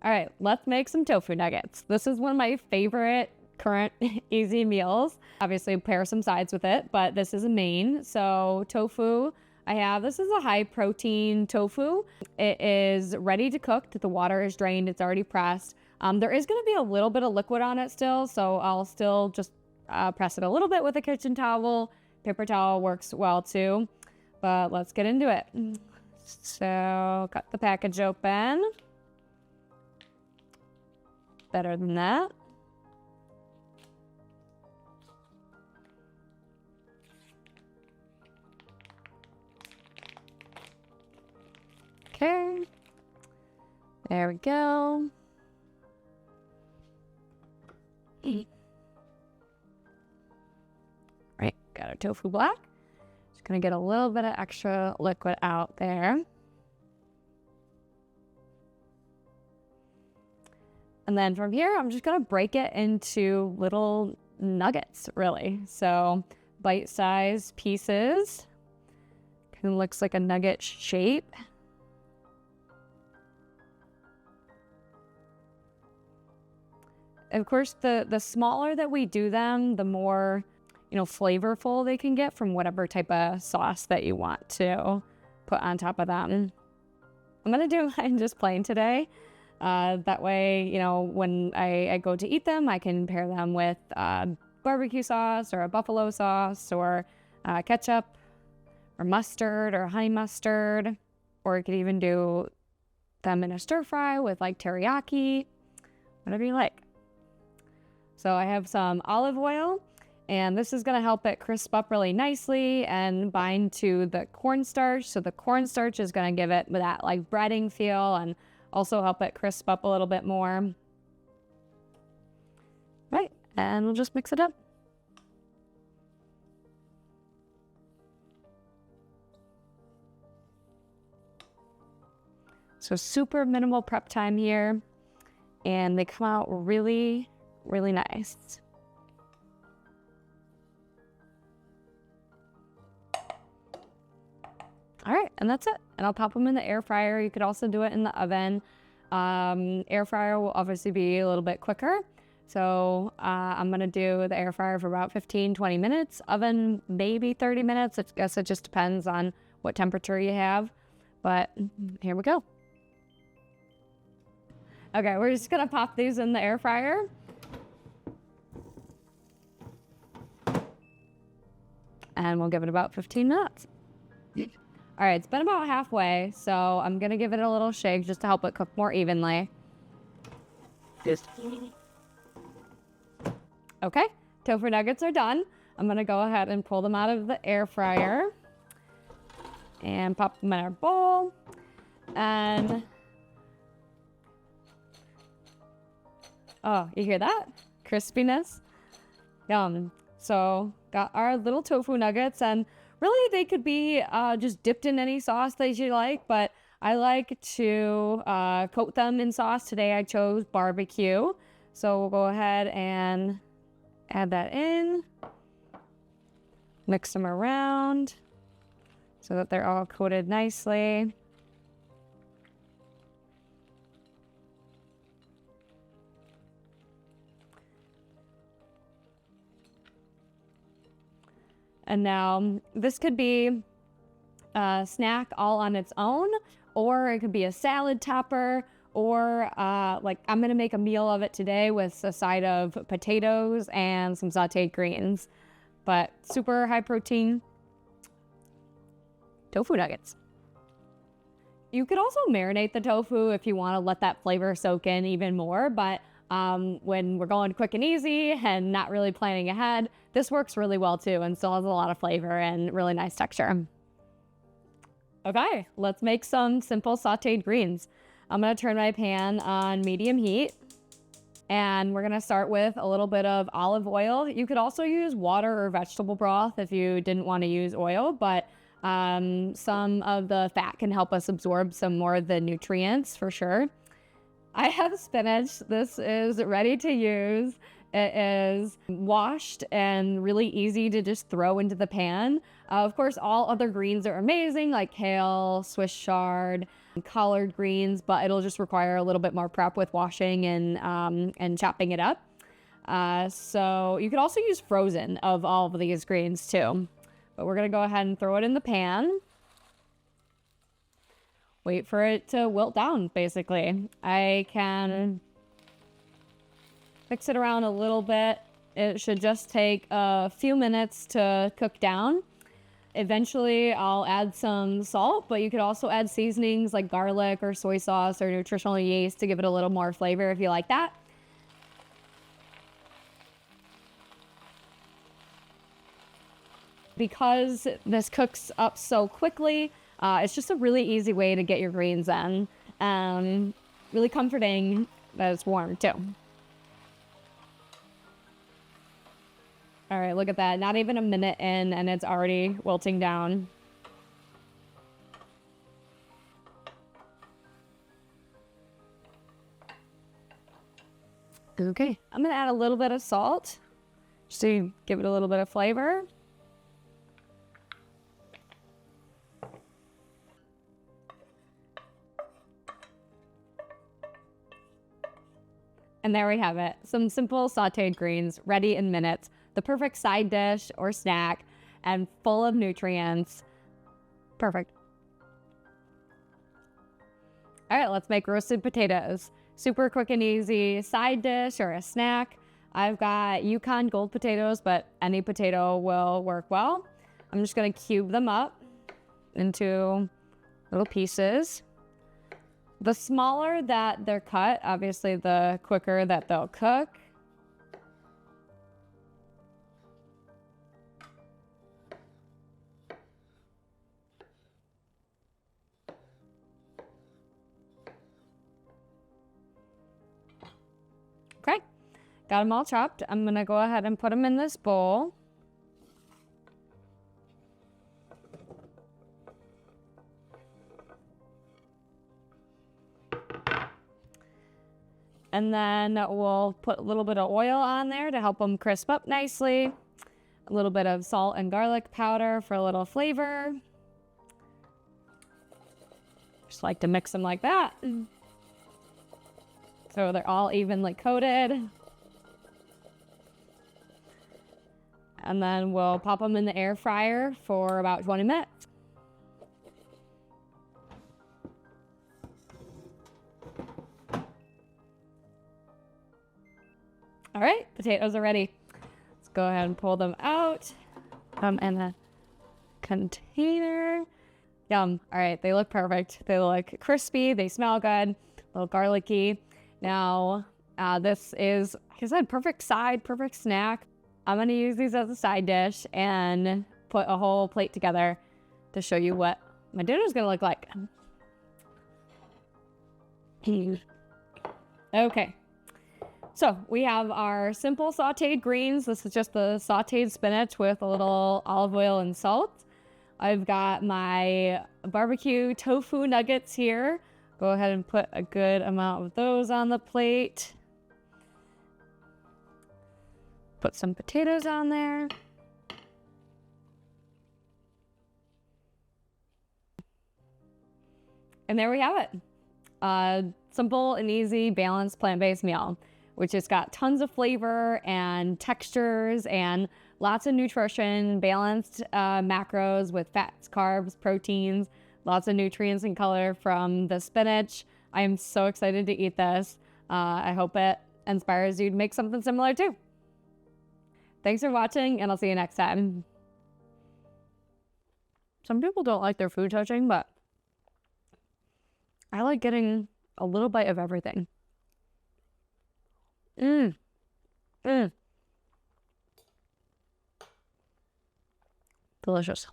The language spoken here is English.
All right, let's make some tofu nuggets. This is one of my favorite current easy meals. Obviously pair some sides with it, but this is a main. So tofu, this is a high protein tofu. It is ready to cook. The water is drained. It's already pressed. There is going to be a little bit of liquid on it still, so I'll still just press it a little bit with a kitchen towel. Paper towel works well too, but let's get into it. So cut the package open. Better than that. Okay, there we go. Right, got our tofu black. Just gonna get a little bit of extra liquid out there. And then from here, I'm just gonna break it into little nuggets, really. So bite-sized pieces. Kind of looks like a nugget shape. Of course, the smaller that we do them, the more, flavorful they can get from whatever type of sauce that you want to put on top of them. I'm gonna do mine just plain today. That way, when I go to eat them, I can pair them with barbecue sauce or a buffalo sauce or ketchup or mustard or honey mustard, or you could even do them in a stir fry with like teriyaki, whatever you like. So I have some olive oil, and this is gonna help it crisp up really nicely and bind to the cornstarch. So the cornstarch is gonna give it that like breading feel and also help it crisp up a little bit more. Right, and we'll just mix it up. So super minimal prep time here, and they come out really, really nice. All right, and that's it. And I'll pop them in the air fryer. You could also do it in the oven. Air fryer will obviously be a little bit quicker. So I'm gonna do the air fryer for about 15-20 minutes. Oven, maybe 30 minutes. I guess it just depends on what temperature you have. But here we go. Okay, we're just gonna pop these in the air fryer. And we'll give it about 15 minutes. All right, it's been about halfway, so I'm gonna give it a little shake just to help it cook more evenly. Okay, tofu nuggets are done. I'm gonna go ahead and pull them out of the air fryer and pop them in our bowl. And oh, you hear that? Crispiness. Yum. So got our little tofu nuggets, and really they could be just dipped in any sauce that you like, but I like to coat them in sauce. Today I chose barbecue. So we'll go ahead and add that in. Mix them around so that they're all coated nicely. And now this could be a snack all on its own, or it could be a salad topper, or like I'm gonna make a meal of it today with a side of potatoes and some sauteed greens. But super high protein tofu nuggets. You could also marinate the tofu if you want to let that flavor soak in even more, but when we're going quick and easy and not really planning ahead, this works really well too and still has a lot of flavor and really nice texture. Okay, let's make some simple sauteed greens. I'm gonna turn my pan on medium heat, and we're gonna start with a little bit of olive oil. You could also use water or vegetable broth if you didn't want to use oil, but some of the fat can help us absorb some more of the nutrients for sure. I have spinach. This is ready to use. It is washed and really easy to just throw into the pan. Of course, all other greens are amazing, like kale, Swiss chard, collard greens, but it'll just require a little bit more prep with washing and chopping it up. So you could also use frozen of all of these greens too. But we're gonna go ahead and throw it in the pan. Wait for it to wilt down, basically. I can mix it around a little bit. It should just take a few minutes to cook down. Eventually, I'll add some salt, but you could also add seasonings like garlic or soy sauce or nutritional yeast to give it a little more flavor if you like that. Because this cooks up so quickly, it's just a really easy way to get your greens in. Really comforting that it's warm too. All right, look at that. Not even a minute in and it's already wilting down. Okay, I'm gonna add a little bit of salt just to give it a little bit of flavor. And there we have it. Some simple sauteed greens ready in minutes. The perfect side dish or snack and full of nutrients. Perfect. All right, let's make roasted potatoes. Super quick and easy side dish or a snack. I've got Yukon Gold potatoes, but any potato will work well. I'm just gonna cube them up into little pieces. The smaller that they're cut, obviously the quicker that they'll cook. Okay, got them all chopped. I'm gonna go ahead and put them in this bowl. And then we'll put a little bit of oil on there to help them crisp up nicely. A little bit of salt and garlic powder for a little flavor. Just like to mix them like that. So they're all evenly coated. And then we'll pop them in the air fryer for about 20 minutes. All right, potatoes are ready. Let's go ahead and pull them out. In a container. Yum. All right, they look perfect. They look crispy. They smell good. A little garlicky. Now, this is, like I said, perfect side, perfect snack. I'm gonna use these as a side dish and put a whole plate together to show you what my dinner's gonna look like. Okay. So we have our simple sauteed greens. This is just the sauteed spinach with a little olive oil and salt. I've got my barbecue tofu nuggets here. Go ahead and put a good amount of those on the plate. Put some potatoes on there. And there we have it. Simple and easy, balanced, plant-based meal, which has got tons of flavor and textures and lots of nutrition, balanced macros with fats, carbs, proteins, lots of nutrients and color from the spinach. I am so excited to eat this. I hope it inspires you to make something similar too. Thanks for watching, and I'll see you next time. Some people don't like their food touching, but I like getting a little bite of everything. Delicious.